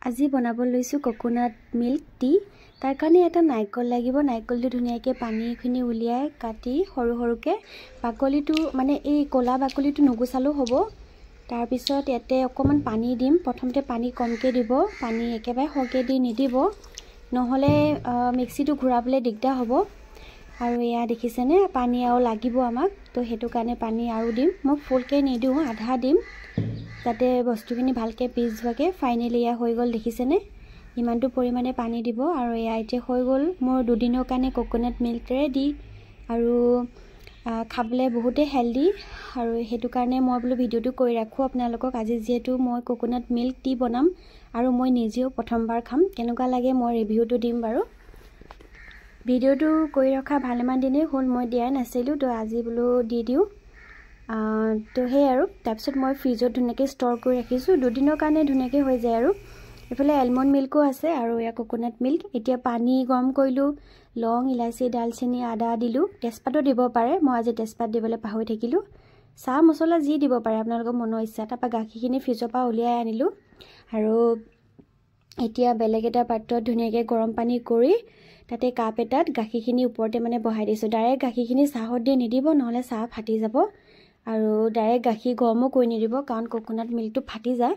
আজি বনাব লৈছো কোকোনাট মিল্ক টি। তাৰ কাৰণে এটা নাইকল লাগিব। নাইকলটো ধুনিয়াকৈ পানীখিনি উলিয়াই কাটি সৰু সৰুকৈ বাকলিটো মানে এই কোলা বাকলিটো নুগুচালো হ'ব। তাৰ পিছত ইয়াতে অকমান পানী দিম। প্ৰথমতে পানী কমকৈ দিব, পানী একেবাৰে সৰহকৈ দি নিদিব, নহলে মিক্সিটো ঘূৰাবলৈ দিগদাৰ হ'ব। আৰু এয়া দেখিছেনে পানী আৰু লাগিব আমাক, তো হেতু কাৰণে পানী আৰু দিম। মই ফুলকৈ নিদিওঁ, আধা দিম যাতে বস্তুখিনি ভালকৈ পিছ যোৱাকে। ফাইনেলি এয়া হৈ গ'ল, দেখিছেনে ইমানটো পৰিমাণে পানী দিব। আৰু এয়া এতিয়া হৈ গ'ল মোৰ দুদিনৰ কাৰণে কোকোনাট মিল্ক ৰেডি। আৰু খাবলৈ বহুতে হেল্ডি, আৰু হেতু কাৰণে মই বোলো ভিডিওটো কৰি ৰাখোঁ আপোনালোকক। আজি যিহেতু মই কোকোনাট মিল্ক টি বনাম আৰু মই নিজেও প্ৰথমবাৰ খাম, কেনেকুৱা লাগে মই ৰিভিউটো দিম বাৰু। ভিডিওটো কৰি ৰখা ভালেমান দিনেই হ'ল, মই দিয়াই নাছিলোঁ, তো আজি বোলো দি দিওঁ। তো সেই আৰু তাৰপিছত মই ফ্ৰিজত ধুনীয়াকৈ ষ্ট'ৰ কৰি ৰাখিছোঁ, দুদিনৰ কাৰণে ধুনীয়াকৈ হৈ যায়। আৰু এইফালে এলমণ্ড মিল্কো আছে আৰু এয়া কোকোনাট মিল্ক। এতিয়া পানী গৰম কৰিলোঁ, লং, ইলাচি, ডালচেনি, আদা দিলোঁ, তেজপাতো দিব পাৰে, মই আজি তেজপাত দিবলৈ পাহৰি থাকিলোঁ। চাহ মছলা যি দিব পাৰে আপোনালোকৰ মনৰ ইচ্ছা। তাৰপৰা গাখীৰখিনি ফ্ৰিজৰ পৰা উলিয়াই আনিলোঁ আৰু এতিয়া বেলেগ এটা পাত্ৰত ধুনীয়াকৈ গৰম পানী কৰি তাতে কাপ এটাত গাখীৰখিনি ওপৰতে মানে বহাই দিছোঁ। ডাইৰেক্ট গাখীৰখিনি চাহত দি নিদিব, নহ'লে চাহ ফাটি যাব। আৰু ডাইৰেক্ট গাখীৰ গৰমো কৰি নিদিব, কাৰণ কোকোনাট মিল্কটো ফাটি যায়।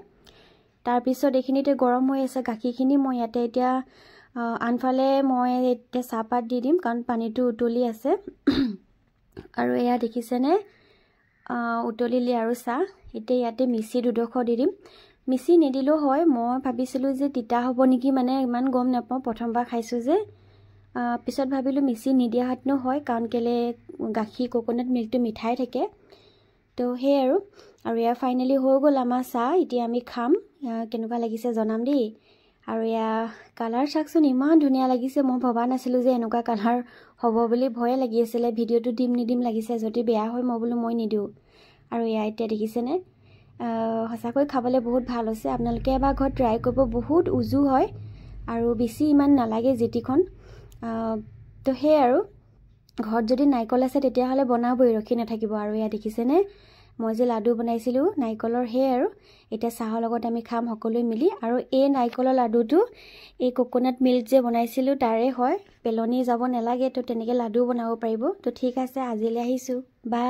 তাৰপিছত এইখিনিতে গৰম হৈ আছে গাখীৰখিনি। মই ইয়াতে এতিয়া আনফালে মই এতিয়া চাহপাত দি দিম, কাৰণ পানীটো উতলি আছে। আৰু এয়া দেখিছেনে উতলিলে আৰু চাহ। এতিয়া ইয়াতে মিচি দুডোখৰ দি দিম। মিচি নিদিলেও হয়, মই ভাবিছিলোঁ যে তিতা হ'ব নেকি, মানে ইমান গম নাপাওঁ, প্ৰথমবাৰ খাইছোঁ যে। পিছত ভাবিলোঁ মিচি নিদিয়া হাতনো হয়, কাৰণ কেলে গাখীৰ কোকোনাট মিল্কটো মিঠাই থাকে। তো সেই আৰু এয়া ফাইনেলি হৈ গ'ল আমাৰ চাহ। এতিয়া আমি খাম, কেনেকুৱা লাগিছে জনাম দেই। আৰু এয়া কালাৰ চাওকচোন, ইমান ধুনীয়া লাগিছে। মই ভবা নাছিলোঁ যে এনেকুৱা কালাৰ হ'ব বুলি, ভয়ে লাগি আছিলে। ভিডিঅ'টো দিম নিদিম লাগিছে, যদি বেয়া হয় মই বোলো মই নিদিওঁ। আৰু এয়া এতিয়া দেখিছেনে সঁচাকৈ খাবলৈ বহুত ভাল হৈছে। আপোনালোকে এবাৰ ঘৰত ট্ৰাই কৰিব, বহুত উজু হয় আৰু বেছি ইমান নালাগে জিটিখন। তো সেই আৰু ঘৰত যদি নাৰিকল আছে তেতিয়াহ'লে বনাবই, ৰখি নাথাকিব। আৰু এয়া দেখিছেনে মই যে লাডু বনাইছিলোঁ নাৰিকলৰ, সেই আৰু এতিয়া চাহৰ লগত আমি খাম সকলোৱে মিলি। আৰু এই নাৰিকলৰ লাডুটো এই কোকোনাট মিল্ক যে বনাইছিলোঁ তাৰে হয়, পেলনি যাব নালাগে, তো তেনেকৈ লাডু বনাব পাৰিব। তো ঠিক আছে, আজিলৈ আহিছোঁ, বাই।